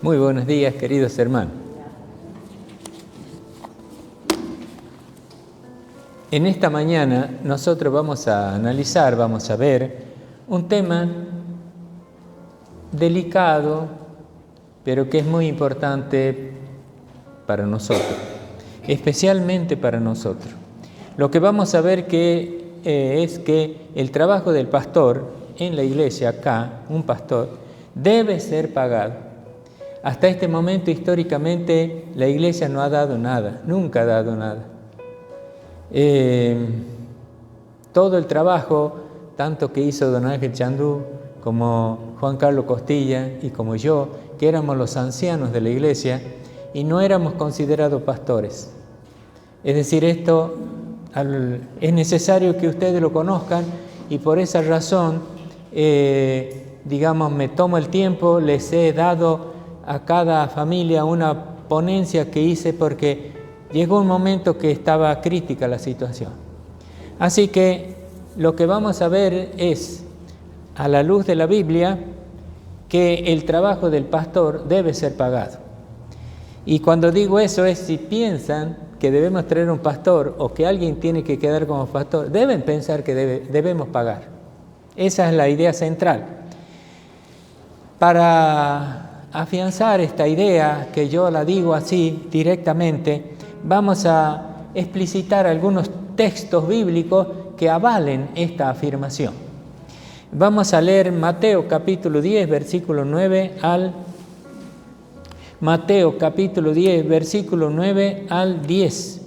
Muy buenos días, queridos hermanos. En esta mañana nosotros vamos a analizar, vamos a ver un tema delicado, pero que es muy importante para nosotros, especialmente para nosotros. Lo que vamos a ver es que el trabajo del pastor en la iglesia acá, un pastor, debe ser pagado. Hasta este momento, históricamente, la iglesia no ha dado nada, nunca ha dado nada. Todo el trabajo, tanto que hizo don Ángel Chandú, como Juan Carlos Costilla y como yo, que éramos los ancianos de la iglesia y no éramos considerados pastores. Es decir, esto es necesario que ustedes lo conozcan y por esa razón, me tomo el tiempo, les he dado a cada familia una ponencia que hice porque llegó un momento que estaba crítica la situación. Así que lo que vamos a ver es, a la luz de la Biblia, que el trabajo del pastor debe ser pagado. Y cuando digo eso es si piensan que debemos traer un pastor o que alguien tiene que quedar como pastor, deben pensar que debemos pagar. Esa es la idea central. Para afianzar esta idea, que yo la digo así directamente, vamos a explicitar algunos textos bíblicos que avalen esta afirmación. Vamos a leer Mateo capítulo 10, versículo 9 al Mateo capítulo 10, versículo 9 al 10.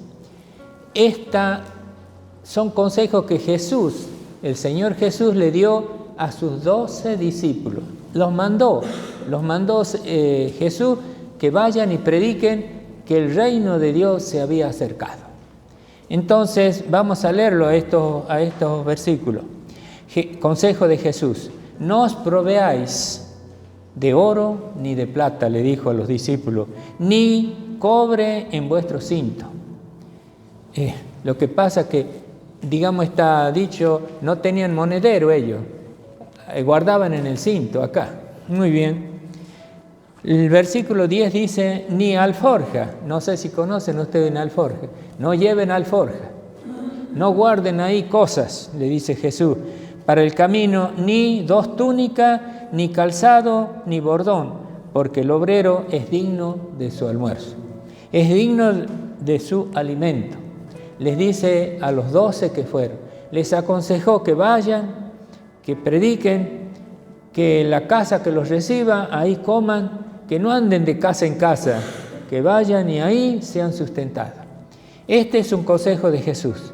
Son consejos que Jesús, el Señor Jesús, le dio a sus 12 discípulos. Los mandó Jesús que vayan y prediquen que el reino de Dios se había acercado. Entonces vamos a leerlo a estos versículos. Consejo de Jesús: no os proveáis de oro ni de plata, le dijo a los discípulos, ni cobre en vuestro cinto. Lo que pasa que, está dicho, no tenían monedero ellos, guardaban en el cinto acá. Muy bien. El versículo 10 dice, ni alforja. No sé si conocen ustedes una alforja. No lleven alforja. No guarden ahí cosas, le dice Jesús, para el camino, ni dos túnicas, ni calzado, ni bordón, porque el obrero es digno de su almuerzo. Es digno de su alimento. Les dice a los 12 que fueron. Les aconsejó que vayan, que prediquen, que la casa que los reciba, ahí coman, que no anden de casa en casa, que vayan y ahí sean sustentados. Este es un consejo de Jesús.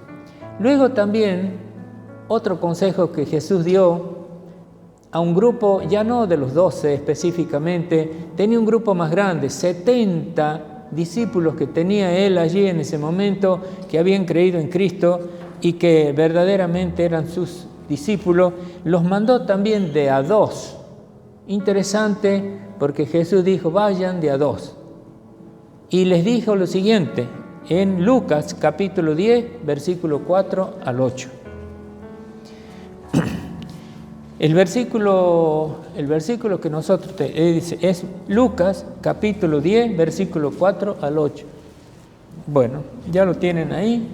Luego también, otro consejo que Jesús dio a un grupo, ya no de los 12 específicamente, tenía un grupo más grande, 70 discípulos que tenía él allí en ese momento, que habían creído en Cristo y que verdaderamente eran sus discípulos. Los mandó también de a dos. Interesante, porque Jesús dijo, vayan de a dos. Y les dijo lo siguiente, en Lucas capítulo 10, versículo 4 al 8. El versículo que nosotros dice es Lucas capítulo 10, versículo 4 al 8. Bueno, ya lo tienen ahí.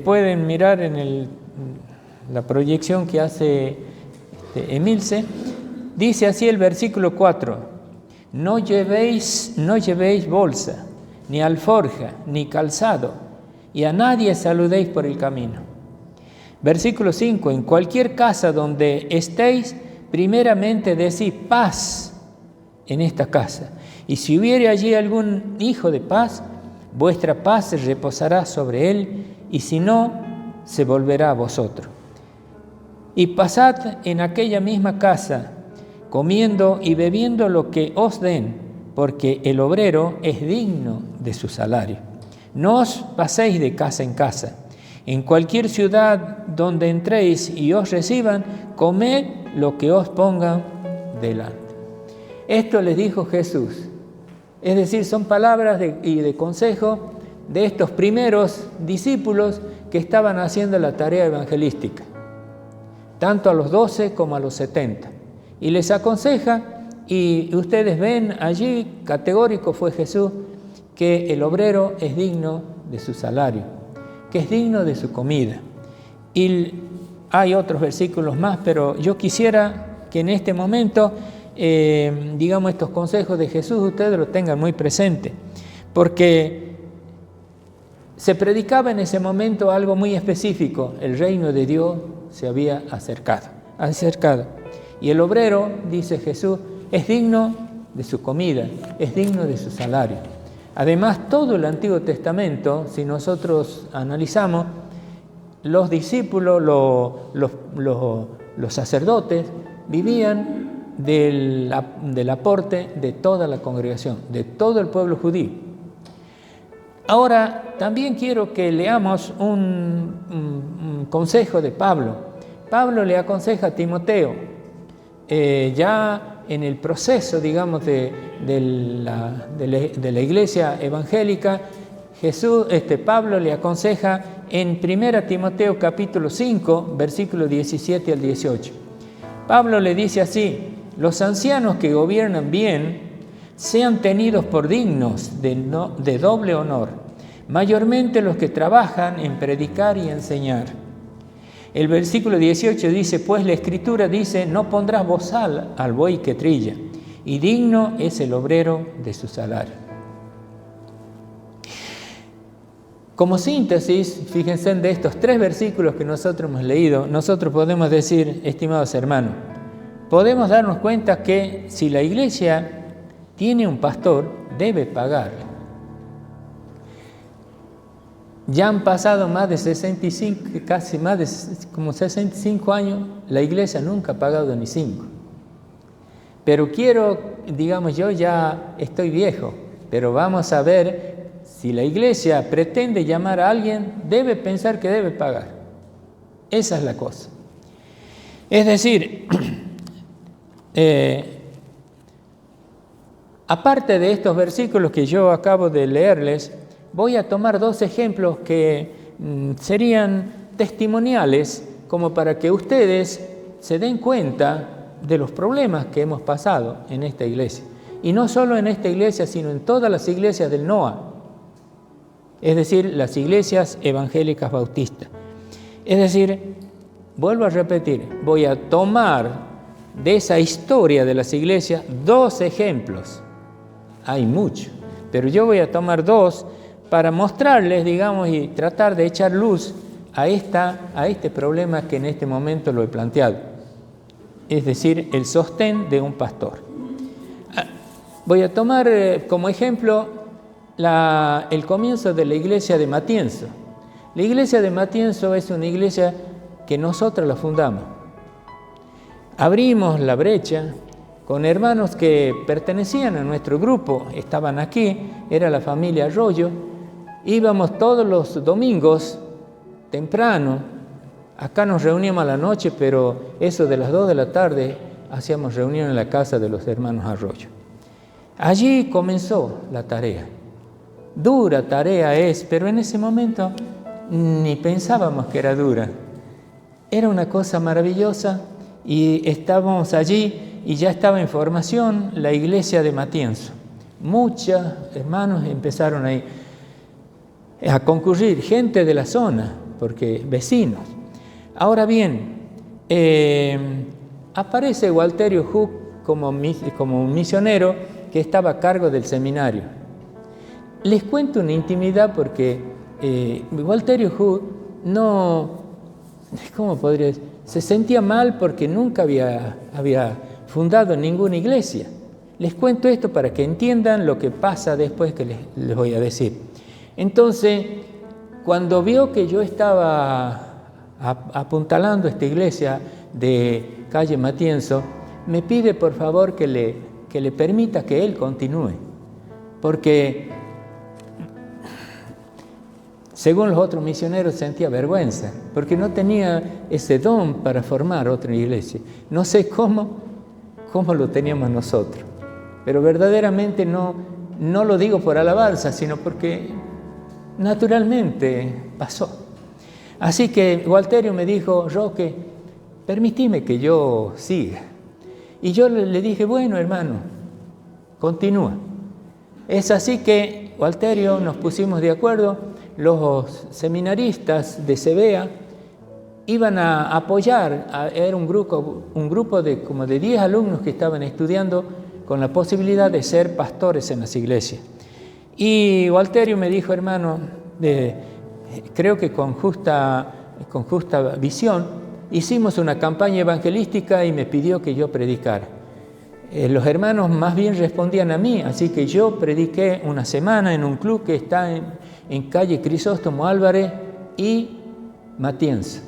Pueden mirar en la proyección que hace Emilce. Dice así el versículo 4, no llevéis bolsa, ni alforja, ni calzado, y a nadie saludéis por el camino. Versículo 5, en cualquier casa donde estéis, primeramente decid paz en esta casa, y si hubiere allí algún hijo de paz, vuestra paz reposará sobre él, y si no, se volverá a vosotros. Y pasad en aquella misma casa, comiendo y bebiendo lo que os den, porque el obrero es digno de su salario. No os paséis de casa en casa. En cualquier ciudad donde entréis y os reciban, comed lo que os pongan delante. Esto les dijo Jesús. Es decir, son palabras de consejo de estos primeros discípulos que estaban haciendo la tarea evangelística, tanto a los 12 como a los 70. Y les aconseja y ustedes ven allí, categórico fue Jesús, que el obrero es digno de su salario, que es digno de su comida. Y hay otros versículos más, pero yo quisiera que en este momento, digamos, estos consejos de Jesús ustedes los tengan muy presentes, porque se predicaba en ese momento algo muy específico: el reino de Dios se había acercado. Y el obrero, dice Jesús, es digno de su comida, es digno de su salario. Además, todo el Antiguo Testamento, si nosotros analizamos, los discípulos, los sacerdotes, vivían del aporte de toda la congregación, de todo el pueblo judío. Ahora, también quiero que leamos un consejo de Pablo. Pablo le aconseja a Timoteo, ya en el proceso, digamos, de la iglesia evangélica, Pablo le aconseja en 1 Timoteo capítulo 5, versículos 17 al 18. Pablo le dice así: los ancianos que gobiernan bien sean tenidos por dignos de doble honor, mayormente los que trabajan en predicar y enseñar. El versículo 18 dice: pues la Escritura dice, no pondrás bozal al buey que trilla, y digno es el obrero de su salario. Como síntesis, fíjense, de estos 3 versículos que nosotros hemos leído, nosotros podemos decir, estimados hermanos, podemos darnos cuenta que si la iglesia tiene un pastor, debe pagarle. Ya han pasado más de 65, casi más de como 65 años, la iglesia nunca ha pagado ni 5. Pero digamos, yo ya estoy viejo, pero vamos a ver, si la iglesia pretende llamar a alguien, debe pensar que debe pagar. Esa es la cosa. Es decir, aparte de estos versículos que yo acabo de leerles, voy a tomar 2 ejemplos que serían testimoniales, como para que ustedes se den cuenta de los problemas que hemos pasado en esta iglesia. Y no solo en esta iglesia, sino en todas las iglesias del NOA, es decir, las iglesias evangélicas bautistas. Es decir, vuelvo a repetir, voy a tomar de esa historia de las iglesias 2 ejemplos. Hay mucho, pero yo voy a tomar 2 para mostrarles, digamos, y tratar de echar luz a este problema que en este momento lo he planteado. Es decir, el sostén de un pastor. Voy a tomar como ejemplo el comienzo de la iglesia de Matienzo. La iglesia de Matienzo es una iglesia que nosotros la fundamos. Abrimos la brecha con hermanos que pertenecían a nuestro grupo, estaban aquí, era la familia Arroyo. Íbamos todos los domingos temprano, acá nos reuníamos a la noche, pero eso de las 2 de la tarde hacíamos reunión en la casa de los hermanos Arroyo. Allí comenzó la tarea. Dura tarea es, pero en ese momento ni pensábamos que era dura. Era una cosa maravillosa y estábamos allí y ya estaba en formación la iglesia de Matienzo. Muchos hermanos empezaron ahí a concurrir, gente de la zona, porque vecinos. Ahora bien, aparece Walterio Hug como un misionero que estaba a cargo del seminario. Les cuento una intimidad porque Walterio Hug se sentía mal porque nunca había fundado ninguna iglesia. Les cuento esto para que entiendan lo que pasa después que les voy a decir. Entonces, cuando vio que yo estaba apuntalando esta iglesia de calle Matienzo, me pide por favor que le permita que él continúe, porque según los otros misioneros sentía vergüenza, porque no tenía ese don para formar otra iglesia. No sé cómo lo teníamos nosotros, pero verdaderamente no lo digo por alabanza, sino porque naturalmente pasó. Así que Walterio me dijo: Roque, permitime que yo siga. Y yo le dije, bueno, hermano, continúa. Es así que, Walterio, nos pusimos de acuerdo, los seminaristas de Cebea iban a apoyar, era un grupo de como de 10 alumnos que estaban estudiando con la posibilidad de ser pastores en las iglesias. Y Walterio me dijo, hermano, creo que con justa visión, hicimos una campaña evangelística y me pidió que yo predicara. Los hermanos más bien respondían a mí, así que yo prediqué una semana en un club que está en calle Crisóstomo Álvarez y Matienzo.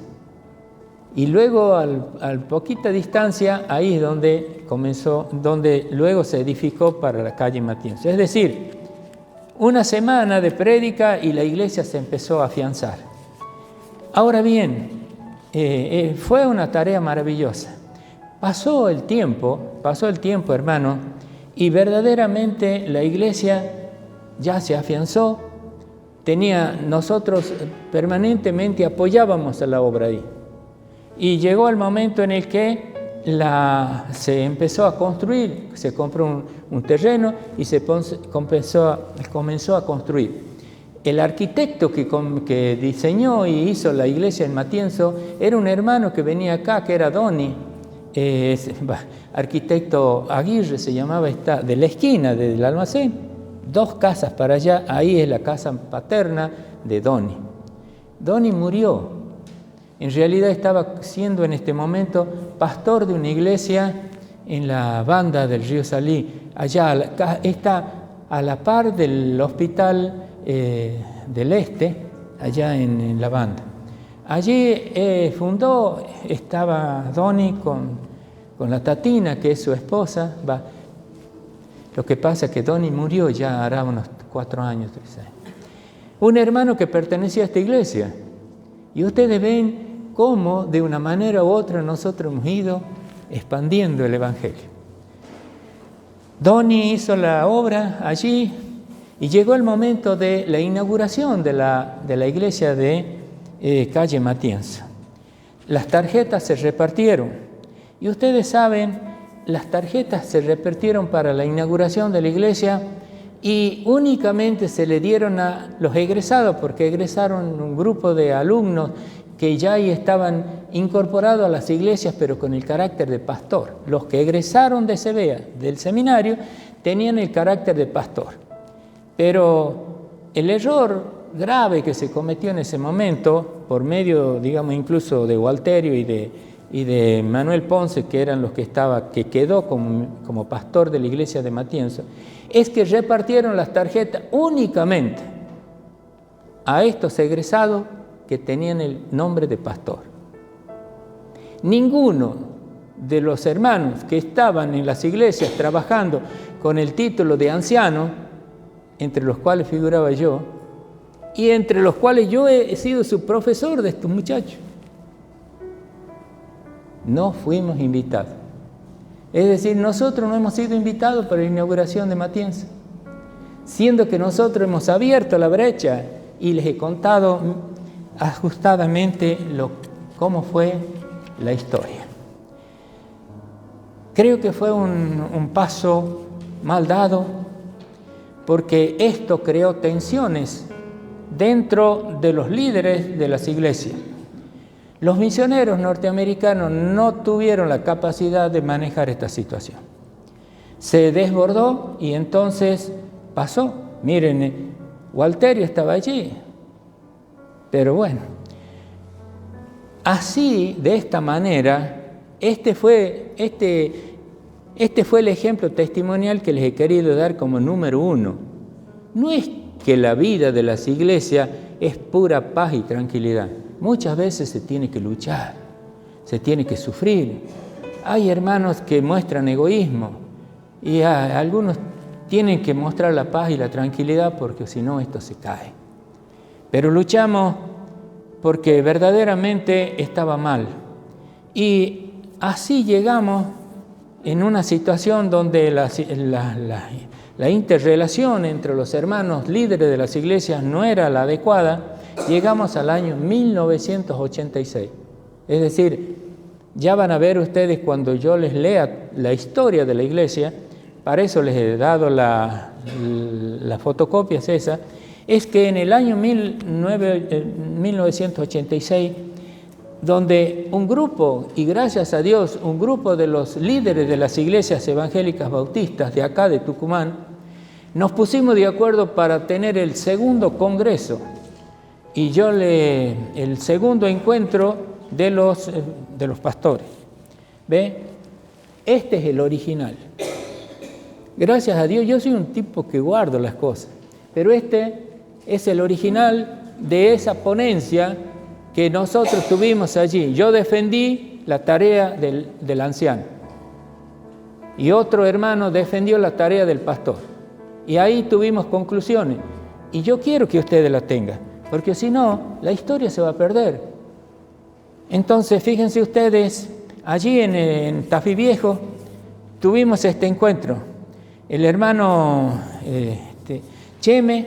Y luego, a poquita distancia, ahí es donde comenzó, donde luego se edificó para la calle Matienzo. Es decir, una semana de prédica y la iglesia se empezó a afianzar. Ahora bien, fue una tarea maravillosa. Pasó el tiempo, hermano, y verdaderamente la iglesia ya se afianzó. Nosotros permanentemente apoyábamos a la obra ahí. Y llegó el momento en el que se empezó a construir, se compró un terreno y se comenzó a construir. El arquitecto que diseñó y hizo la iglesia en Matienzo era un hermano que venía acá, que era Doni, arquitecto Aguirre se llamaba, de la esquina del almacén, 2 casas para allá, ahí es la casa paterna de Doni. Doni murió. En realidad estaba siendo en este momento pastor de una iglesia en la banda del río Salí. Allá está a la par del hospital del Este, allá en la banda. Allí estaba Doni con la Tatina, que es su esposa. Lo que pasa es que Doni murió ya hará unos 4 años, 3 años. Un hermano que pertenecía a esta iglesia. Y ustedes ven cómo de una manera u otra nosotros hemos ido expandiendo el Evangelio. Doni hizo la obra allí y llegó el momento de la inauguración de la iglesia de calle Matienzo. Las tarjetas se repartieron y ustedes saben, las tarjetas se repartieron para la inauguración de la iglesia y únicamente se le dieron a los egresados, porque egresaron un grupo de alumnos que ya ahí estaban incorporados a las iglesias, pero con el carácter de pastor. Los que egresaron de Cebea, del seminario, tenían el carácter de pastor. Pero el error grave que se cometió en ese momento, por medio, digamos, incluso de Walterio y de Manuel Ponce, que eran los que quedó como pastor de la iglesia de Matienzo, es que repartieron las tarjetas únicamente a estos egresados que tenían el nombre de pastor. Ninguno de los hermanos que estaban en las iglesias trabajando con el título de anciano, entre los cuales figuraba yo, y entre los cuales yo he sido su profesor de estos muchachos, no fuimos invitados. Es decir, nosotros no hemos sido invitados para la inauguración de Matienzo, siendo que nosotros hemos abierto la brecha y les he contado ajustadamente cómo fue la historia. Creo que fue un paso mal dado, porque esto creó tensiones dentro de los líderes de las iglesias. Los misioneros norteamericanos no tuvieron la capacidad de manejar esta situación. Se desbordó y entonces pasó. Miren, Walterio estaba allí. Pero bueno, así, de esta manera, este fue el ejemplo testimonial que les he querido dar como número 1. No es que la vida de las iglesias es pura paz y tranquilidad. Muchas veces se tiene que luchar, se tiene que sufrir. Hay hermanos que muestran egoísmo y algunos tienen que mostrar la paz y la tranquilidad, porque si no esto se cae. Pero luchamos porque verdaderamente estaba mal. Y así llegamos en una situación donde la interrelación entre los hermanos líderes de las iglesias no era la adecuada. Llegamos al año 1986. Es decir, Ya van a ver ustedes cuando yo les lea la historia de la iglesia, para eso les he dado las fotocopias esas, es que en el año 1986, donde un grupo, y gracias a Dios, un grupo de los líderes de las iglesias evangélicas bautistas de acá de Tucumán, nos pusimos de acuerdo para tener el segundo congreso y el segundo encuentro de los pastores. ¿Ve? Este es el original. Gracias a Dios, yo soy un tipo que guardo las cosas, pero este es el original de esa ponencia que nosotros tuvimos allí. Yo defendí la tarea del anciano y otro hermano defendió la tarea del pastor. Y ahí tuvimos conclusiones. Y yo quiero que ustedes la tengan, porque si no, la historia se va a perder. Entonces, fíjense ustedes, allí en Tafí Viejo tuvimos este encuentro. El hermano Cheme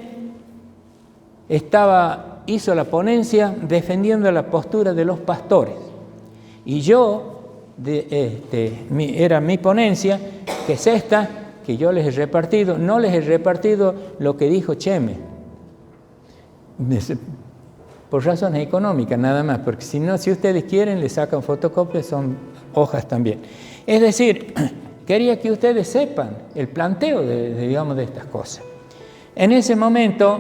hizo la ponencia defendiendo la postura de los pastores. Y yo, era mi ponencia, que es esta, que yo les he repartido. No les he repartido lo que dijo Cheme, por razones económicas nada más, porque si no, si ustedes quieren, le sacan fotocopias, son hojas también. Es decir, quería que ustedes sepan el planteo de estas cosas. En ese momento,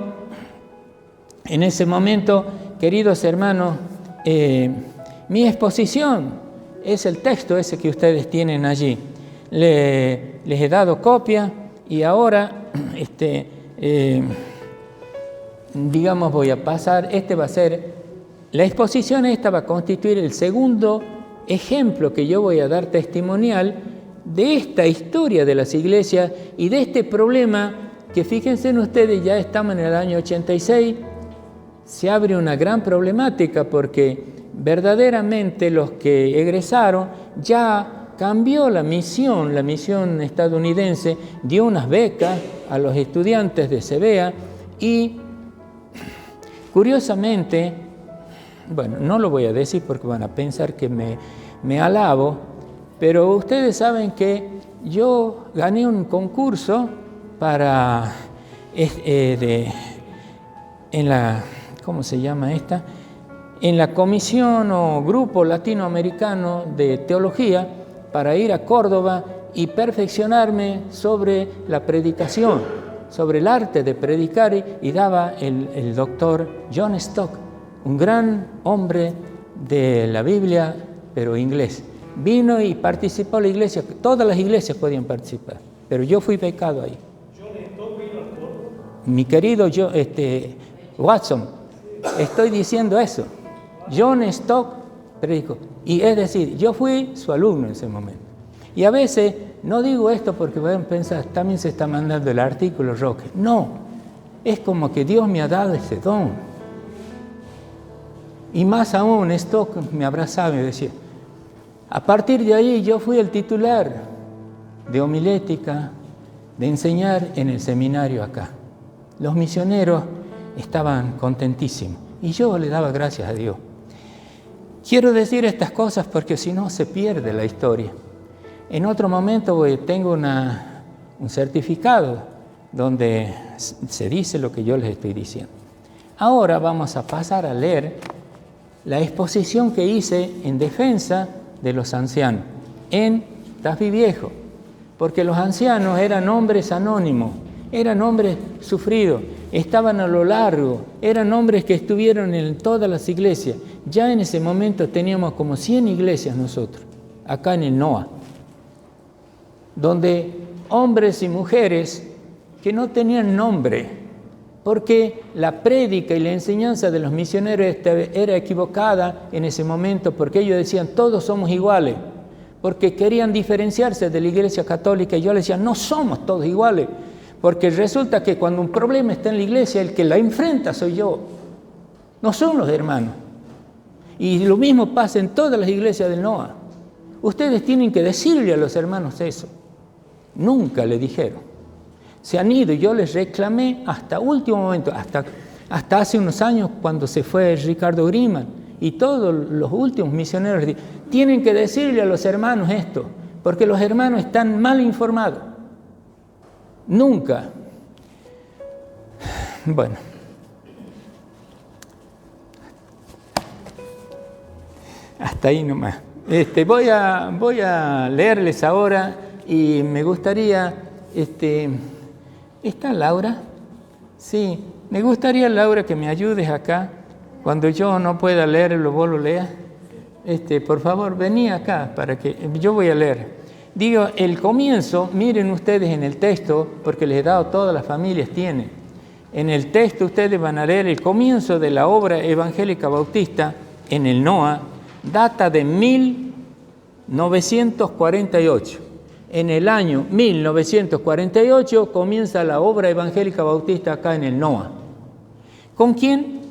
queridos hermanos, mi exposición es el texto ese que ustedes tienen allí. Les he dado copia y ahora, voy a pasar, va a ser, la exposición esta va a constituir el segundo ejemplo que yo voy a dar testimonial de esta historia de las iglesias y de este problema que, fíjense en ustedes, ya estamos en el año 86, se abre una gran problemática porque verdaderamente los que egresaron ya cambió la misión estadounidense dio unas becas a los estudiantes de CBA y curiosamente, bueno, no lo voy a decir porque van a pensar que me alabo, pero ustedes saben que yo gané un concurso para ¿cómo se llama esta? En la comisión o grupo latinoamericano de teología para ir a Córdoba y perfeccionarme sobre la predicación, sobre el arte de predicar, y daba el doctor John Stock, un gran hombre de la Biblia, pero inglés. Vino y participó la iglesia, todas las iglesias podían participar, pero yo fui becado ahí. ¿John Stock vino a Córdoba? Mi querido Watson, estoy diciendo eso. John Stock predicó. Y es decir, yo fui su alumno en ese momento. Y a veces, no digo esto porque pueden pensar, también se está mandando el artículo Roque. No, es como que Dios me ha dado ese don. Y más aún, Stock me abrazaba y me decía, a partir de ahí yo fui el titular de homilética, de enseñar en el seminario acá. Los misioneros estaban contentísimos y yo le daba gracias a Dios. Quiero decir estas cosas porque si no se pierde la historia. En otro momento tengo un certificado donde se dice lo que yo les estoy diciendo. Ahora vamos a pasar a leer la exposición que hice en defensa de los ancianos en Tafí Viejo, porque los ancianos eran hombres anónimos, eran hombres sufridos, estaban a lo largo, eran hombres que estuvieron en todas las iglesias. Ya en ese momento teníamos como 100 iglesias nosotros, acá en el NOA, donde hombres y mujeres que no tenían nombre, porque la prédica y la enseñanza de los misioneros era equivocada en ese momento, porque ellos decían, todos somos iguales, porque querían diferenciarse de la iglesia católica, y yo les decía, no somos todos iguales, porque resulta que cuando un problema está en la iglesia, el que la enfrenta soy yo, no son los hermanos. Y lo mismo pasa en todas las iglesias del NOA. Ustedes tienen que decirle a los hermanos eso. Nunca le dijeron. Se han ido y yo les reclamé hasta último momento, hasta hace unos años cuando se fue Ricardo Griman y todos los últimos misioneros tienen que decirle a los hermanos esto, porque los hermanos están mal informados. Nunca. Bueno. Hasta ahí nomás. Voy a leerles ahora y me gustaría, ¿está Laura? Sí, me gustaría, Laura, que me ayudes acá. Cuando yo no pueda leerlo, vos lo leas. Por favor, vení acá para que yo voy a leer. Digo, el comienzo, miren ustedes en el texto, porque les he dado, todas las familias tienen. En el texto ustedes van a leer el comienzo de la obra evangélica bautista en el NOA, data de 1948. En el año 1948 comienza la obra evangélica bautista acá en el NOA. ¿Con quién?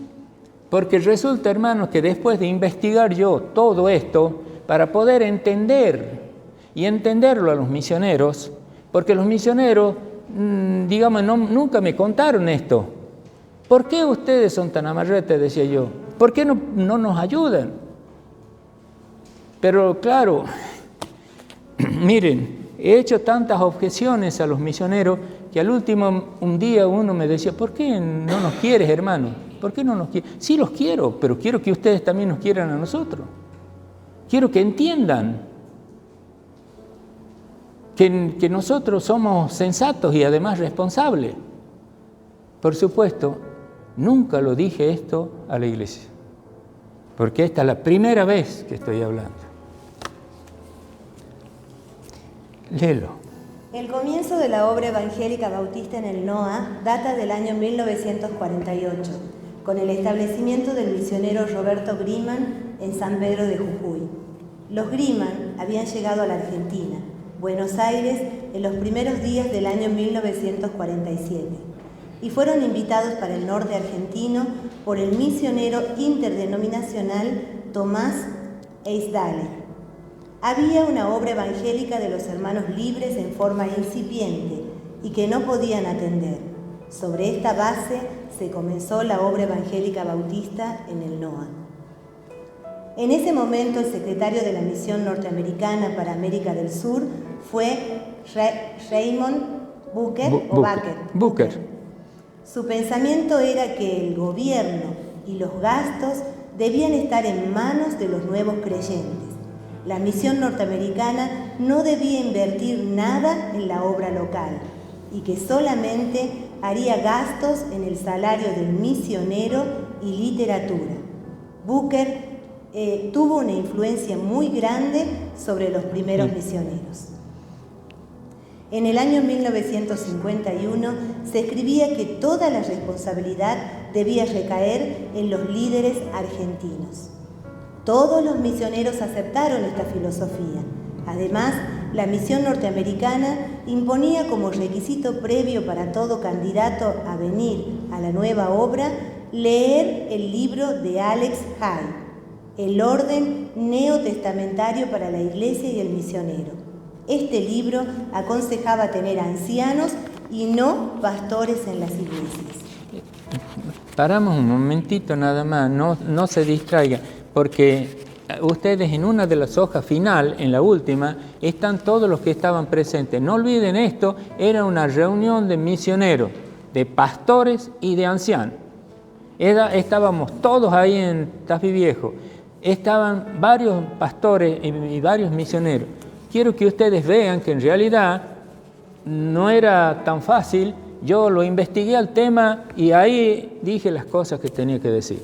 Porque resulta, hermanos, que después de investigar yo todo esto, para poder entender y entenderlo a los misioneros, porque los misioneros, digamos, nunca me contaron esto. ¿Por qué ustedes son tan amarretes? Decía yo. ¿Por qué no nos ayudan? Pero claro, miren, he hecho tantas objeciones a los misioneros que al último, un día uno me decía, ¿por qué no nos quieres, hermano? ¿Por qué no nos quieres? Sí los quiero, pero quiero que ustedes también nos quieran a nosotros. Quiero que entiendan que nosotros somos sensatos y además responsables. Por supuesto, nunca lo dije esto a la iglesia, porque esta es la primera vez que estoy hablando. Léelo. El comienzo de la obra evangélica bautista en el NOA data del año 1948, con el establecimiento del misionero Roberto Griman en San Pedro de Jujuy. Los Griman habían llegado a la Argentina, Buenos Aires, en los primeros días del año 1947 y fueron invitados para el norte argentino por el misionero interdenominacional Tomás Eisdaler. Había una obra evangélica de los hermanos libres en forma incipiente y que no podían atender. Sobre esta base se comenzó la obra evangélica bautista en el NOA. En ese momento el secretario de la Misión Norteamericana para América del Sur fue Raymond Bucker. Su pensamiento era que el gobierno y los gastos debían estar en manos de los nuevos creyentes. La misión norteamericana no debía invertir nada en la obra local y que solamente haría gastos en el salario del misionero y literatura. Booker tuvo una influencia muy grande sobre los primeros misioneros. En el año 1951 se escribía que toda la responsabilidad debía recaer en los líderes argentinos. Todos los misioneros aceptaron esta filosofía. Además, la misión norteamericana imponía como requisito previo para todo candidato a venir a la nueva obra leer el libro de Alex Hay, El orden neotestamentario para la Iglesia y el misionero. Este libro aconsejaba tener ancianos y no pastores en las iglesias. Paramos un momentito nada más, no se distraiga, porque ustedes en una de las hojas final, en la última, están todos los que estaban presentes. No olviden esto, era una reunión de misioneros, de pastores y de ancianos. Estábamos todos ahí en Tafí Viejo. Estaban varios pastores y varios misioneros. Quiero que ustedes vean que en realidad no era tan fácil. Yo lo investigué al tema y ahí dije las cosas que tenía que decir.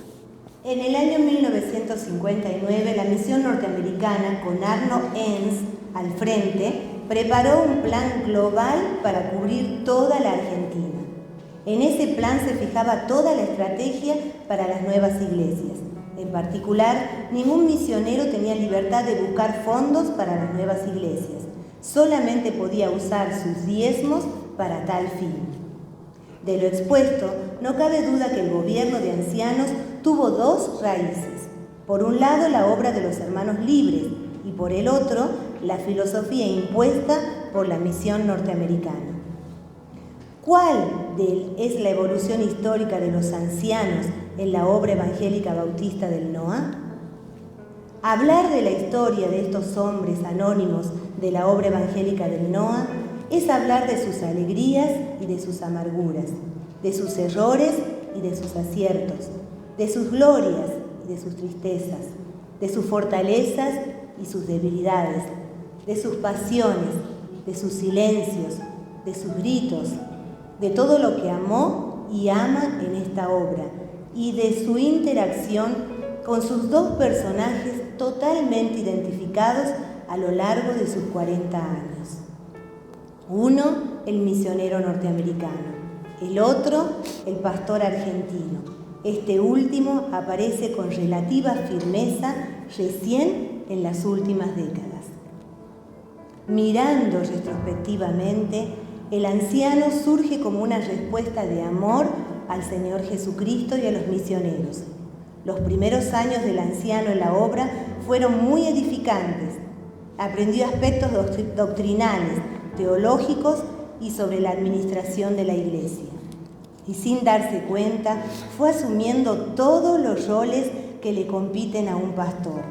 En el año 1959, la misión norteamericana, con Arno Enns al frente, preparó un plan global para cubrir toda la Argentina. En ese plan se fijaba toda la estrategia para las nuevas iglesias. En particular, ningún misionero tenía libertad de buscar fondos para las nuevas iglesias. Solamente podía usar sus diezmos para tal fin. De lo expuesto, no cabe duda que el gobierno de ancianos tuvo dos raíces. Por un lado, la obra de los hermanos libres y por el otro, la filosofía impuesta por la misión norteamericana. ¿Cuál es la evolución histórica de los ancianos en la obra evangélica bautista del NOA? Hablar de la historia de estos hombres anónimos de la obra evangélica del NOA es hablar de sus alegrías y de sus amarguras, de sus errores y de sus aciertos, de sus glorias y de sus tristezas, de sus fortalezas y sus debilidades, de sus pasiones, de sus silencios, de sus gritos, de todo lo que amó y ama en esta obra y de su interacción con sus dos personajes totalmente identificados a lo largo de sus 40 años. Uno, el misionero norteamericano, el otro, el pastor argentino. Este último aparece con relativa firmeza recién en las últimas décadas. Mirando retrospectivamente, el anciano surge como una respuesta de amor al Señor Jesucristo y a los misioneros. Los primeros años del anciano en la obra fueron muy edificantes. Aprendió aspectos doctrinales, teológicos y sobre la administración de la iglesia. Y sin darse cuenta, fue asumiendo todos los roles que le compiten a un pastor.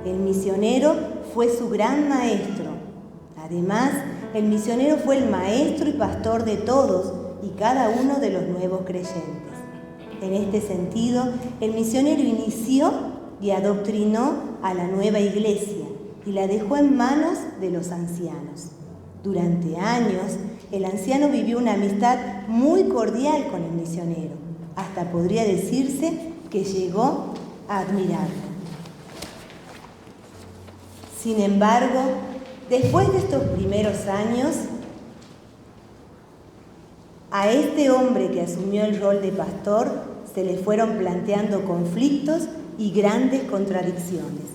El misionero fue su gran maestro. Además, el misionero fue el maestro y pastor de todos y cada uno de los nuevos creyentes. En este sentido, el misionero inició y adoctrinó a la nueva iglesia y la dejó en manos de los ancianos. Durante años, el anciano vivió una amistad muy cordial con el misionero. Hasta podría decirse que llegó a admirarlo. Sin embargo, después de estos primeros años, a este hombre que asumió el rol de pastor se le fueron planteando conflictos y grandes contradicciones.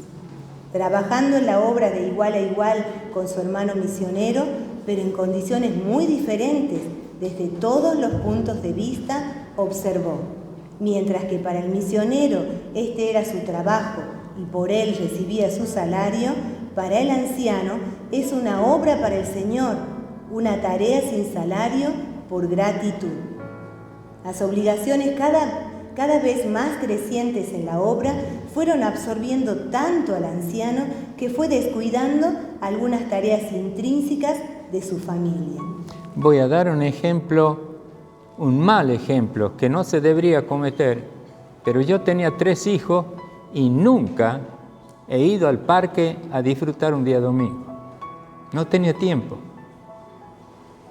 Trabajando en la obra de igual a igual con su hermano misionero, pero en condiciones muy diferentes desde todos los puntos de vista, observó. Mientras que para el misionero este era su trabajo y por él recibía su salario, para el anciano es una obra para el Señor, una tarea sin salario por gratitud. Las obligaciones cada vez más crecientes en la obra fueron absorbiendo tanto al anciano que fue descuidando algunas tareas intrínsecas de su familia. Voy a dar un ejemplo, un mal ejemplo que no se debería cometer, pero yo tenía 3 hijos y nunca he ido al parque a disfrutar un día domingo. No tenía tiempo,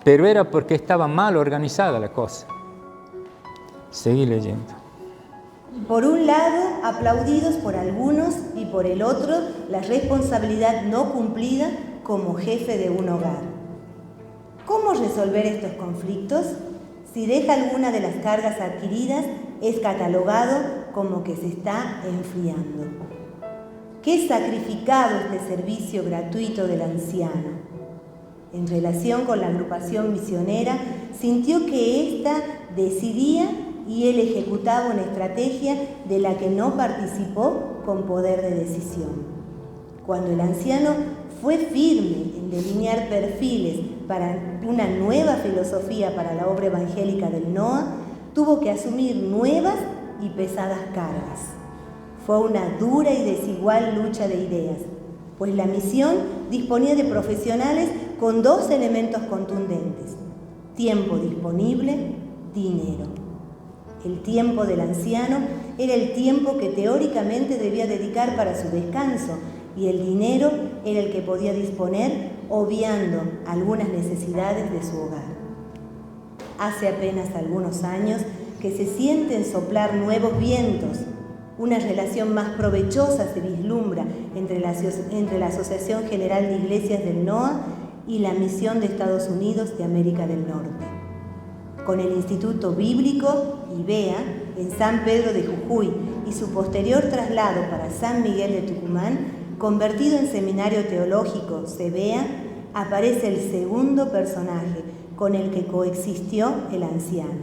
pero era porque estaba mal organizada la cosa. Seguí leyendo. Por un lado, aplaudidos por algunos y por el otro, la responsabilidad no cumplida como jefe de un hogar. ¿Cómo resolver estos conflictos? Si deja alguna de las cargas adquiridas, es catalogado como que se está enfriando. Qué sacrificado este servicio gratuito del anciano. En relación con la agrupación misionera, sintió que ésta decidía y él ejecutaba una estrategia de la que no participó con poder de decisión. Cuando el anciano fue firme en delinear perfiles para una nueva filosofía para la obra evangélica del NOA, tuvo que asumir nuevas y pesadas cargas. Fue una dura y desigual lucha de ideas, pues la misión disponía de profesionales con 2 elementos contundentes: tiempo disponible, dinero. El tiempo del anciano era el tiempo que teóricamente debía dedicar para su descanso y el dinero era el que podía disponer obviando algunas necesidades de su hogar. Hace apenas algunos años que se sienten soplar nuevos vientos. Una relación más provechosa se vislumbra entre la Asociación General de Iglesias del NOA y la Misión de Estados Unidos de América del Norte. Con el Instituto Bíblico IBEA en San Pedro de Jujuy y su posterior traslado para San Miguel de Tucumán, convertido en seminario teológico CBEA, aparece el segundo personaje con el que coexistió el anciano,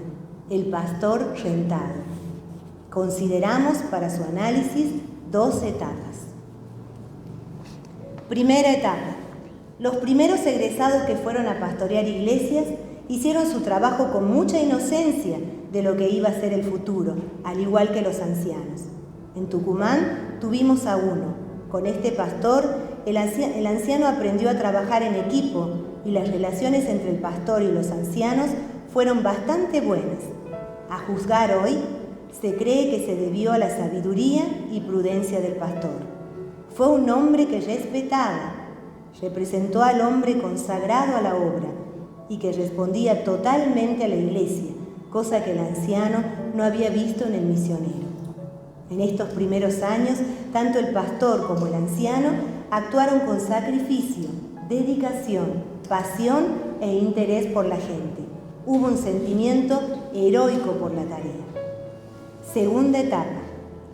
el pastor rentado. Consideramos para su análisis 2 etapas. Primera etapa. Los primeros egresados que fueron a pastorear iglesias hicieron su trabajo con mucha inocencia de lo que iba a ser el futuro, al igual que los ancianos. En Tucumán tuvimos a uno, Con este pastor, el anciano aprendió a trabajar en equipo y las relaciones entre el pastor y los ancianos fueron bastante buenas. A juzgar hoy, se cree que se debió a la sabiduría y prudencia del pastor. Fue un hombre que respetaba, representó al hombre consagrado a la obra y que respondía totalmente a la iglesia, cosa que el anciano no había visto en el misionero. En estos primeros años, tanto el pastor como el anciano actuaron con sacrificio, dedicación, pasión e interés por la gente. Hubo un sentimiento heroico por la tarea. Segunda etapa.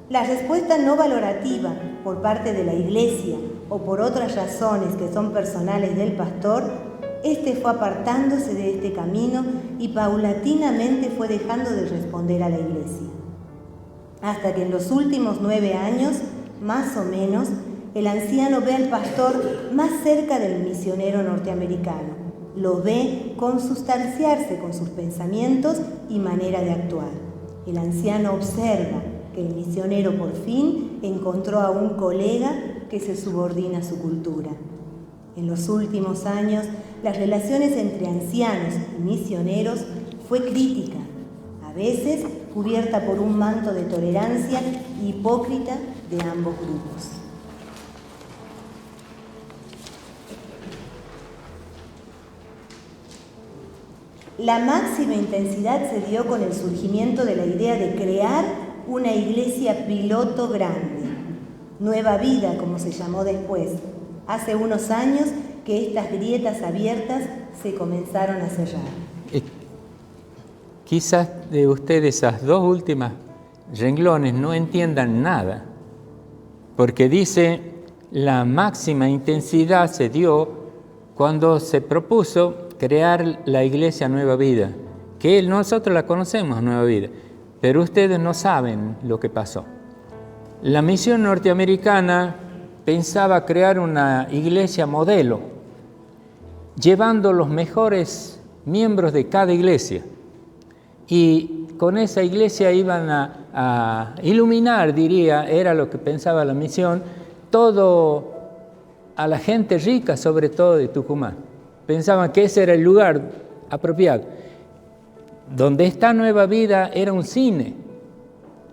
La respuesta no valorativa por parte de la iglesia o por otras razones que son personales del pastor, este fue apartándose de este camino y paulatinamente fue dejando de responder a la iglesia. Hasta que en los últimos 9 años, más o menos, el anciano ve al pastor más cerca del misionero norteamericano. Lo ve consustanciarse con sus pensamientos y manera de actuar. El anciano observa que el misionero por fin encontró a un colega que se subordina a su cultura. En los últimos años, las relaciones entre ancianos y misioneros fue crítica, a veces cubierta por un manto de tolerancia hipócrita de ambos grupos. La máxima intensidad se dio con el surgimiento de la idea de crear una iglesia piloto grande, Nueva Vida, como se llamó después. Hace unos años que estas grietas abiertas se comenzaron a cerrar. Quizás de ustedes esas dos últimas renglones no entiendan nada, porque dice la máxima intensidad se dio cuando se propuso crear la iglesia Nueva Vida, que nosotros la conocemos, Nueva Vida, pero ustedes no saben lo que pasó. La misión norteamericana pensaba crear una iglesia modelo, llevando los mejores miembros de cada iglesia. Y con esa iglesia iban a iluminar, diría, era lo que pensaba la misión, todo a la gente rica, sobre todo de Tucumán. Pensaban que ese era el lugar apropiado. Donde está Nueva Vida era un cine.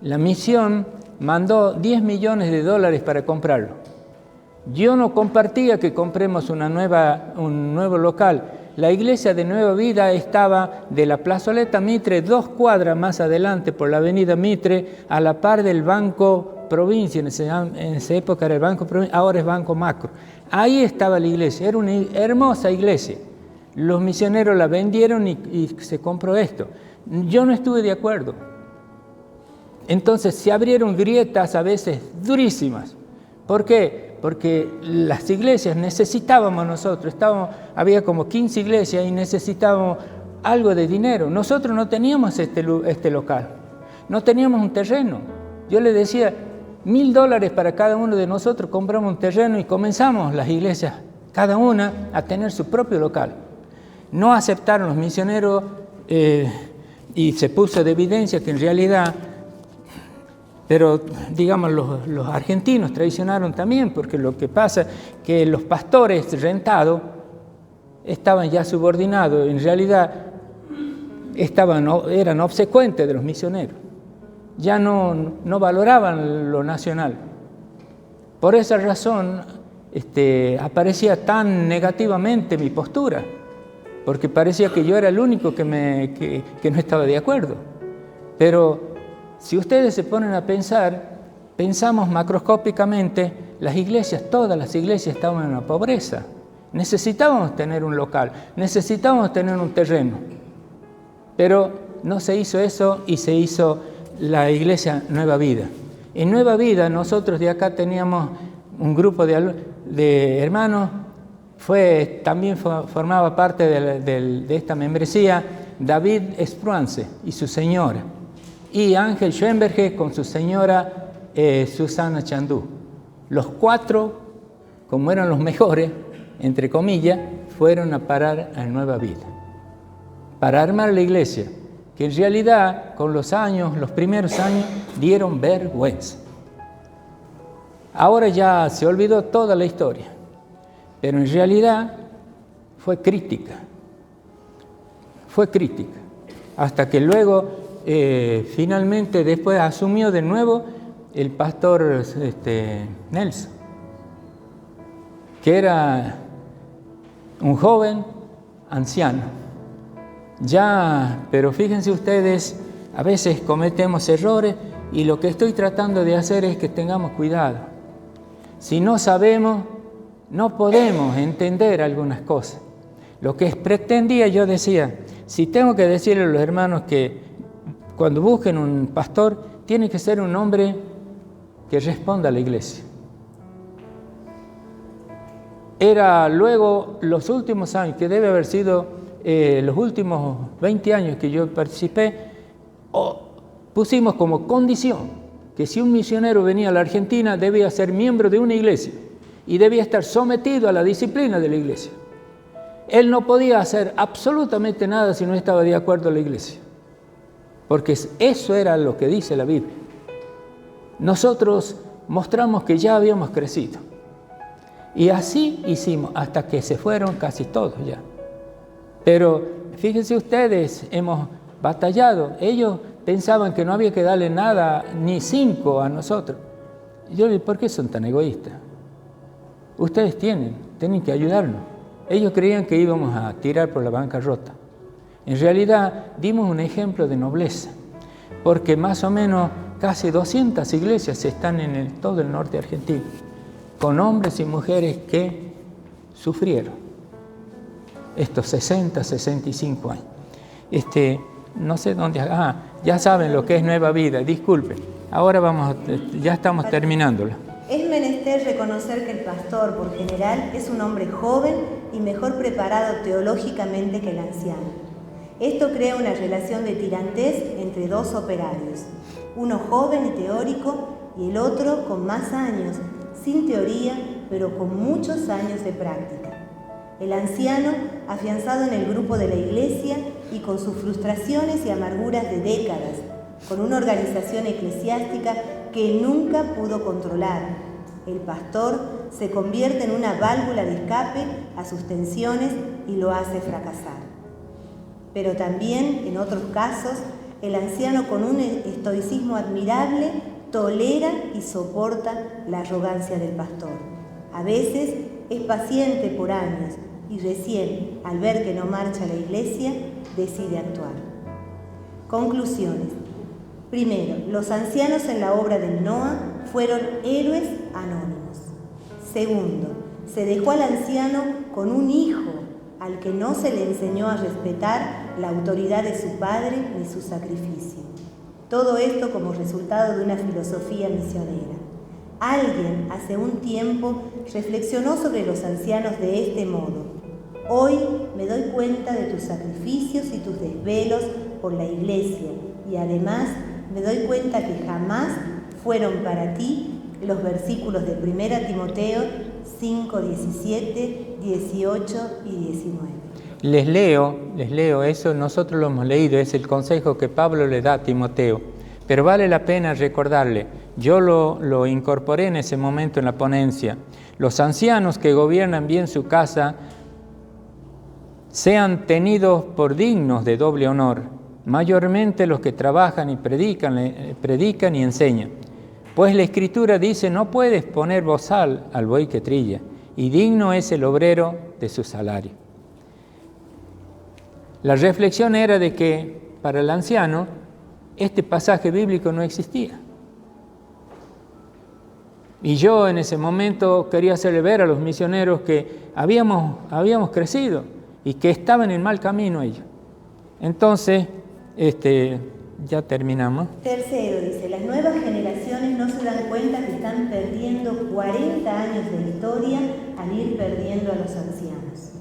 La misión mandó $10 millones para comprarlo. Yo no compartía que compremos un nuevo local. La iglesia de Nueva Vida estaba de la plazoleta Mitre, 2 cuadras más adelante por la avenida Mitre, a la par del Banco Provincia. En esa época era el Banco Provincia, ahora es Banco Macro. Ahí estaba la iglesia, era una hermosa iglesia. Los misioneros la vendieron y se compró esto. Yo no estuve de acuerdo. Entonces se abrieron grietas a veces durísimas. ¿Por qué? Porque las iglesias necesitábamos nosotros, había como 15 iglesias y necesitábamos algo de dinero. Nosotros no teníamos este local, no teníamos un terreno. Yo le decía, $1,000 para cada uno de nosotros, compramos un terreno y comenzamos las iglesias, cada una a tener su propio local. No aceptaron los misioneros y se puso de evidencia que en realidad... Pero, digamos, los argentinos traicionaron también, porque lo que pasa es que los pastores rentados estaban ya subordinados, en realidad eran obsecuentes de los misioneros, ya no valoraban lo nacional. Por esa razón aparecía tan negativamente mi postura, porque parecía que yo era el único que no estaba de acuerdo. Pero si ustedes se ponen a pensar, pensamos macroscópicamente, todas las iglesias estaban en una pobreza. Necesitábamos tener un local, necesitábamos tener un terreno. Pero no se hizo eso y se hizo la iglesia Nueva Vida. En Nueva Vida nosotros de acá teníamos un grupo de hermanos, también formaba parte de esta membresía David Espruance y su señora. Y Ángel Schoenberger con su señora Susana Chandú. Los 4, como eran los mejores, entre comillas, fueron a parar a Nueva Vida, para armar la iglesia, que en realidad con los primeros años, dieron vergüenza. Ahora ya se olvidó toda la historia, pero en realidad fue crítica, hasta que luego finalmente después asumió de nuevo el pastor Nelson, que era un joven anciano. Ya, pero fíjense ustedes, a veces cometemos errores y lo que estoy tratando de hacer es que tengamos cuidado. Si no sabemos, no podemos entender algunas cosas. Lo que pretendía, yo decía, si tengo que decirle a los hermanos que cuando busquen un pastor, tiene que ser un hombre que responda a la iglesia. Era luego los últimos años, que debe haber sido los últimos 20 años que yo participé, pusimos como condición que si un misionero venía a la Argentina debía ser miembro de una iglesia y debía estar sometido a la disciplina de la iglesia. Él no podía hacer absolutamente nada si no estaba de acuerdo a la iglesia, porque eso era lo que dice la Biblia. Nosotros mostramos que ya habíamos crecido y así hicimos hasta que se fueron casi todos ya. Pero fíjense ustedes, hemos batallado. Ellos pensaban que no había que darle nada, ni 5 a nosotros. Yo le dije, ¿por qué son tan egoístas? Ustedes tienen que ayudarnos. Ellos creían que íbamos a tirar por la bancarrota. En realidad dimos un ejemplo de nobleza, porque más o menos casi 200 iglesias están en todo el norte argentino, con hombres y mujeres que sufrieron estos 60, 65 años. No sé dónde... ya saben lo que es Nueva Vida, disculpen. Ahora ya estamos terminándolo. Es menester reconocer que el pastor, por general, es un hombre joven y mejor preparado teológicamente que el anciano. Esto crea una relación de tirantez entre dos operarios, uno joven y teórico y el otro con más años, sin teoría, pero con muchos años de práctica. El anciano, afianzado en el grupo de la iglesia y con sus frustraciones y amarguras de décadas, con una organización eclesiástica que nunca pudo controlar. El pastor se convierte en una válvula de escape a sus tensiones y lo hace fracasar. Pero también, en otros casos, el anciano con un estoicismo admirable tolera y soporta la arrogancia del pastor. A veces es paciente por años y recién, al ver que no marcha la iglesia, decide actuar. Conclusiones. Primero, los ancianos en la obra del NOA fueron héroes anónimos. Segundo, se dejó al anciano con un hijo al que no se le enseñó a respetar la autoridad de su padre ni su sacrificio. Todo esto como resultado de una filosofía misionera. Alguien hace un tiempo reflexionó sobre los ancianos de este modo: hoy me doy cuenta de tus sacrificios y tus desvelos por la iglesia, y además me doy cuenta que jamás fueron para ti los versículos de 1 Timoteo 5, 17, 18 y 19. Les leo, eso nosotros lo hemos leído, es el consejo que Pablo le da a Timoteo, pero vale la pena recordarle. Yo lo incorporé en ese momento en la ponencia. Los ancianos que gobiernan bien su casa sean tenidos por dignos de doble honor, mayormente los que trabajan y predican y enseñan. Pues la Escritura dice: no puedes poner bozal al buey que trilla, y digno es el obrero de su salario. La reflexión era de que para el anciano este pasaje bíblico no existía. Y yo en ese momento quería hacerle ver a los misioneros que habíamos crecido y que estaban en mal camino ellos. Entonces, ya terminamos. Tercero, dice, las nuevas generaciones no se dan cuenta que están perdiendo 40 años de historia al ir perdiendo a los ancianos.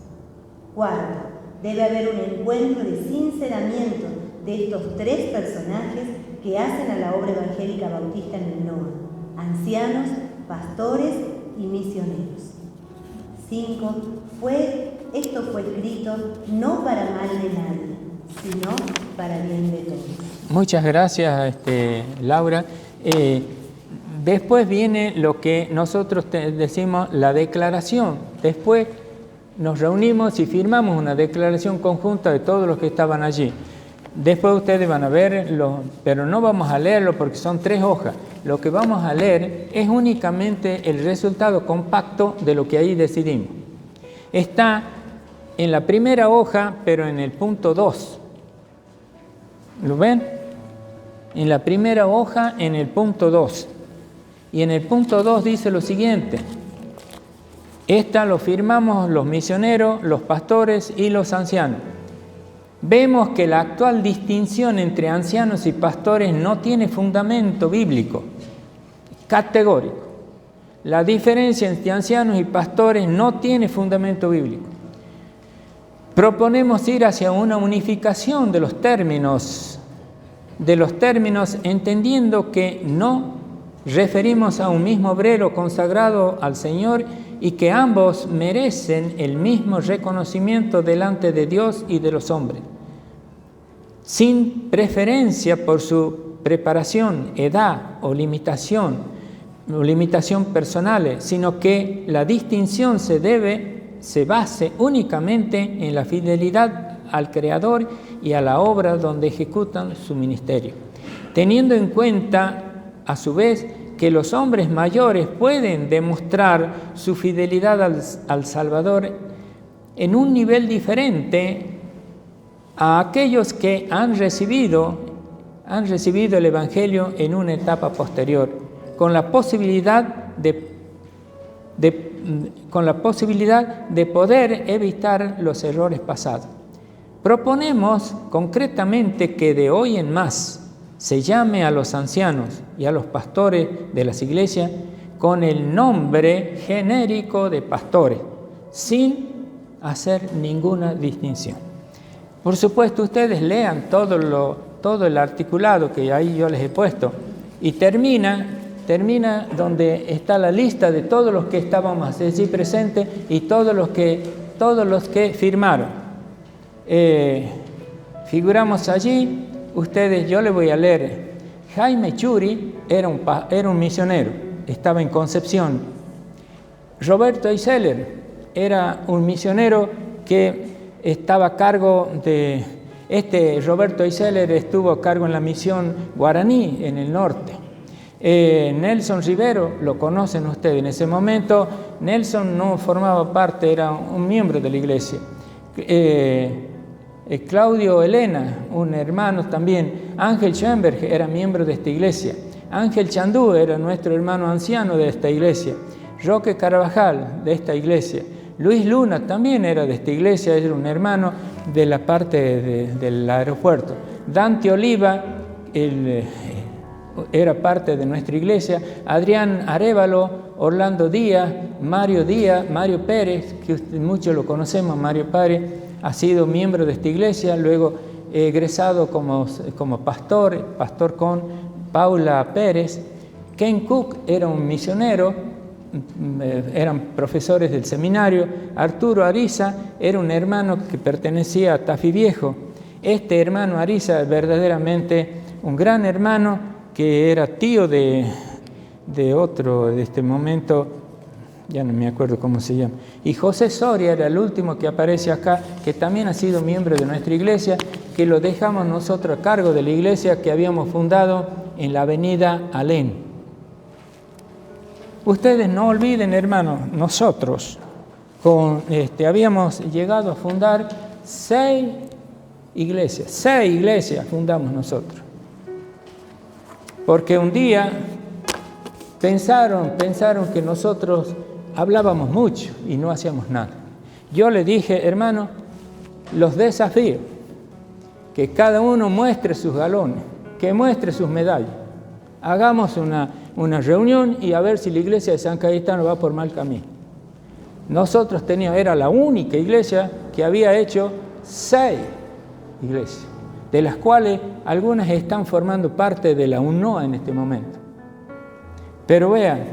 Cuarto, debe haber un encuentro de sinceramiento de estos tres personajes que hacen a la obra evangélica bautista en el NOA: ancianos, pastores y misioneros. 5. Esto fue escrito no para mal de nadie, sino para bien de todos. Muchas gracias, Laura. Después viene lo que nosotros decimos la declaración. Después nos reunimos y firmamos una declaración conjunta de todos los que estaban allí. Después ustedes van a verlo, pero no vamos a leerlo porque son 3 hojas. Lo que vamos a leer es únicamente el resultado compacto de lo que ahí decidimos. Está en la primera hoja, pero en el punto 2. ¿Lo ven? En la primera hoja, en el punto 2. Y en el punto 2 dice lo siguiente: esta lo firmamos los misioneros, los pastores y los ancianos. Vemos que la actual distinción entre ancianos y pastores no tiene fundamento bíblico, categórico. La diferencia entre ancianos y pastores no tiene fundamento bíblico. Proponemos ir hacia una unificación de los términos, entendiendo que no referimos a un mismo obrero consagrado al Señor y que ambos merecen el mismo reconocimiento delante de Dios y de los hombres, sin preferencia por su preparación, edad o limitación personales, sino que la distinción se base únicamente en la fidelidad al Creador y a la obra donde ejecutan su ministerio, teniendo en cuenta a su vez que los hombres mayores pueden demostrar su fidelidad al Salvador en un nivel diferente a aquellos que han recibido el Evangelio en una etapa posterior, con la posibilidad de poder evitar los errores pasados. Proponemos concretamente que de hoy en más se llame a los ancianos y a los pastores de las iglesias con el nombre genérico de pastores, sin hacer ninguna distinción. Por supuesto, ustedes lean todo el articulado que ahí yo les he puesto, y termina donde está la lista de todos los que estábamos allí presentes y todos los que firmaron. Figuramos allí. Ustedes, yo les voy a leer. Jaime Churi era un misionero, estaba en Concepción. Roberto Eiseler era un misionero que estaba a cargo de... Roberto Eiseler estuvo a cargo en la misión guaraní en el norte. Nelson Rivero, lo conocen ustedes. En ese momento Nelson no formaba parte, era un miembro de la iglesia. Claudio Elena, un hermano también. Ángel Schoenberg era miembro de esta iglesia. Ángel Chandú era nuestro hermano anciano de esta iglesia. Roque Carvajal, de esta iglesia. Luis Luna también era de esta iglesia, era un hermano de la parte del aeropuerto. Dante Oliva era parte de nuestra iglesia. Adrián Arévalo, Orlando Díaz, Mario Pérez, que muchos lo conocemos, Mario Pérez, ha sido miembro de esta iglesia, luego egresado como pastor con Paula Pérez. Ken Cook era un misionero, eran profesores del seminario. Arturo Ariza era un hermano que pertenecía a Tafí Viejo. Este hermano Ariza, verdaderamente un gran hermano, que era tío de otro de este momento, ya no me acuerdo cómo se llama. Y José Soria era el último que aparece acá, que también ha sido miembro de nuestra iglesia, que lo dejamos nosotros a cargo de la iglesia que habíamos fundado en la avenida Alén. Ustedes no olviden, hermanos, nosotros habíamos llegado a fundar 6 iglesias fundamos nosotros. Porque un día pensaron que nosotros hablábamos mucho y no hacíamos nada. Yo le dije, hermano, los desafío, que cada uno muestre sus galones, que muestre sus medallas. Hagamos una reunión y a ver si la iglesia de San Cayetano va por mal camino. Nosotros era la única iglesia que había hecho 6 iglesias, de las cuales algunas están formando parte de la UNOA en este momento. Pero vean,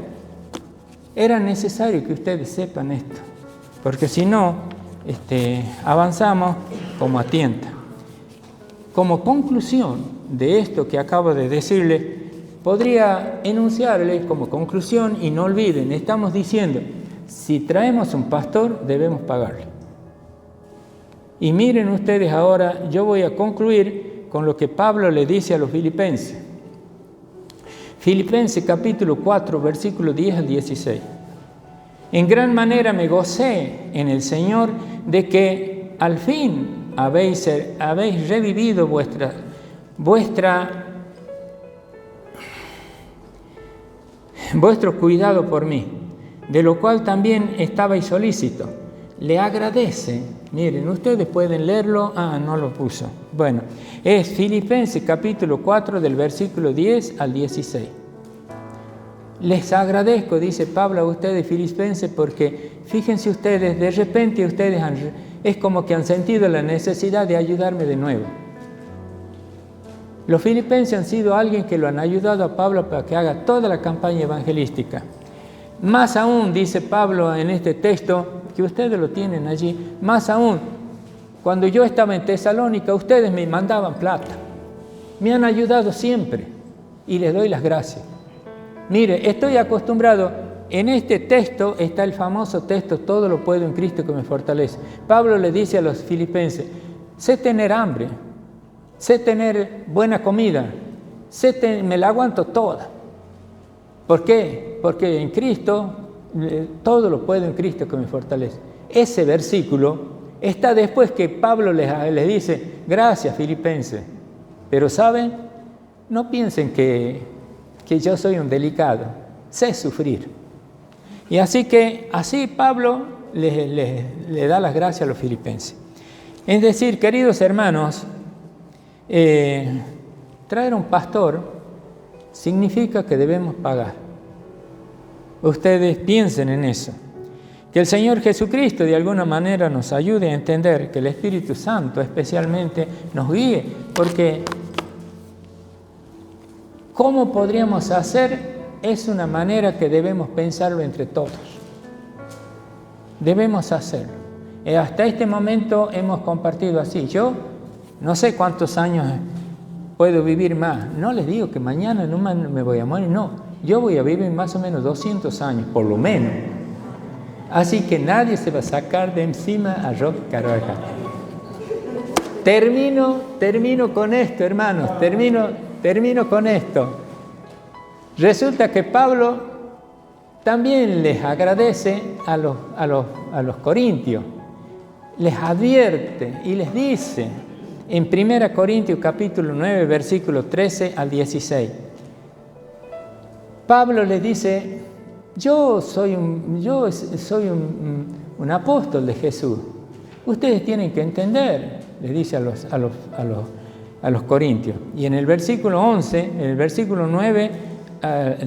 era necesario que ustedes sepan esto, porque si no, avanzamos como a tienta. Como conclusión de esto que acabo de decirles, podría enunciarles como conclusión, y no olviden, estamos diciendo, si traemos un pastor, debemos pagarle. Y miren ustedes ahora, yo voy a concluir con lo que Pablo le dice a los filipenses. Filipenses capítulo 4, versículos 10 al 16. En gran manera me gocé en el Señor de que al fin habéis revivido vuestro cuidado por mí, de lo cual también estabais solícitos. Le agradece, miren, ustedes pueden leerlo, no lo puso. Bueno, es Filipenses capítulo 4 del versículo 10 al 16. Les agradezco, dice Pablo a ustedes filipenses, porque fíjense ustedes, de repente ustedes es como que han sentido la necesidad de ayudarme de nuevo. Los filipenses han sido alguien que lo han ayudado a Pablo para que haga toda la campaña evangelística. Más aún, dice Pablo en este texto, que ustedes lo tienen allí, más aún, cuando yo estaba en Tesalónica, ustedes me mandaban plata. Me han ayudado siempre y les doy las gracias. Mire, estoy acostumbrado, en este texto está el famoso texto, todo lo puedo en Cristo que me fortalece. Pablo le dice a los filipenses, sé tener hambre, sé tener buena comida, me la aguanto toda. ¿Por qué? Porque en Cristo, todo lo puedo en Cristo que me fortalece. Ese versículo está después que Pablo les dice, gracias filipenses, pero ¿saben? No piensen que yo soy un delicado, sé sufrir. Y así Pablo le da las gracias a los filipenses. Es decir, queridos hermanos, traer un pastor significa que debemos pagar. Ustedes piensen en eso. Que el Señor Jesucristo de alguna manera nos ayude a entender, que el Espíritu Santo especialmente nos guíe, porque ¿cómo podríamos hacer? Es una manera que debemos pensarlo entre todos. Debemos hacerlo. Hasta este momento hemos compartido así. Yo no sé cuántos años puedo vivir más. No les digo que mañana no me voy a morir, no. Yo voy a vivir más o menos 200 años, por lo menos. Así que nadie se va a sacar de encima a Roque Carvajal. Termino con esto, hermanos. Termino con esto. Resulta que Pablo también les agradece a los corintios. Les advierte y les dice en 1 Corintios capítulo 9, versículos 13 al 16. Pablo les dice, yo soy un apóstol de Jesús. Ustedes tienen que entender, les dice a los corintios. Y en el versículo 11, en el versículo 9,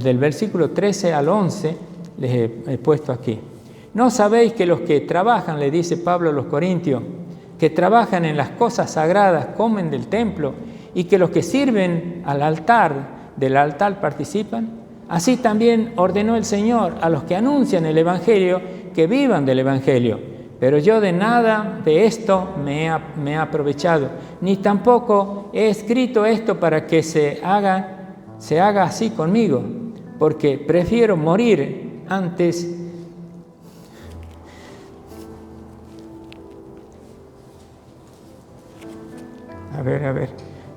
del versículo 13 al 11, les he puesto aquí. ¿No sabéis que los que trabajan, le dice Pablo a los corintios, que trabajan en las cosas sagradas, comen del templo, y que los que sirven del altar participan? Así también ordenó el Señor a los que anuncian el Evangelio que vivan del Evangelio. Pero yo de nada de esto me he aprovechado, ni tampoco he escrito esto para que se haga así conmigo, porque prefiero morir antes. A ver.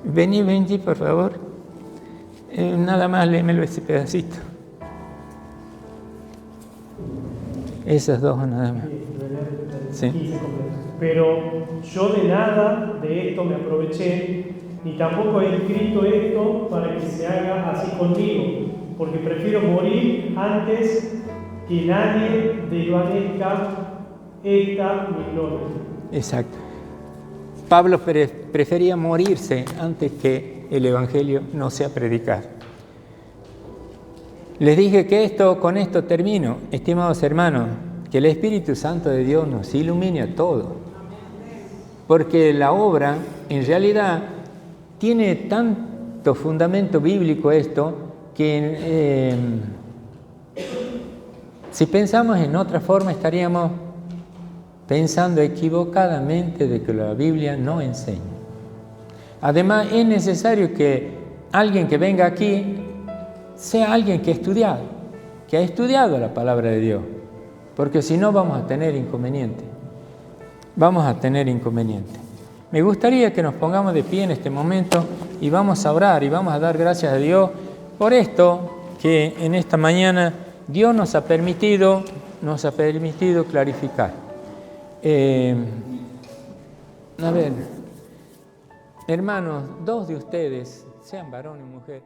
Vení, por favor. Nada más léemelo ese pedacito. Esas dos nada más. Sí. Pero yo de nada de esto me aproveché, ni tampoco he escrito esto para que se haga así conmigo, porque prefiero morir antes que nadie desvanezca esta mi gloria. Exacto. Pablo prefería morirse antes que el Evangelio no sea predicado. Les dije que con esto termino, estimados hermanos, que el Espíritu Santo de Dios nos ilumine a todos. Porque la obra, en realidad, tiene tanto fundamento bíblico esto, que si pensamos en otra forma estaríamos pensando equivocadamente de que la Biblia no enseña. Además, es necesario que alguien que venga aquí sea alguien que ha estudiado la palabra de Dios, porque si no vamos a tener inconveniente. Vamos a tener inconveniente. Me gustaría que nos pongamos de pie en este momento y vamos a orar y vamos a dar gracias a Dios por esto que en esta mañana Dios nos ha permitido clarificar. A ver, hermanos, 2 de ustedes, sean varón y mujer,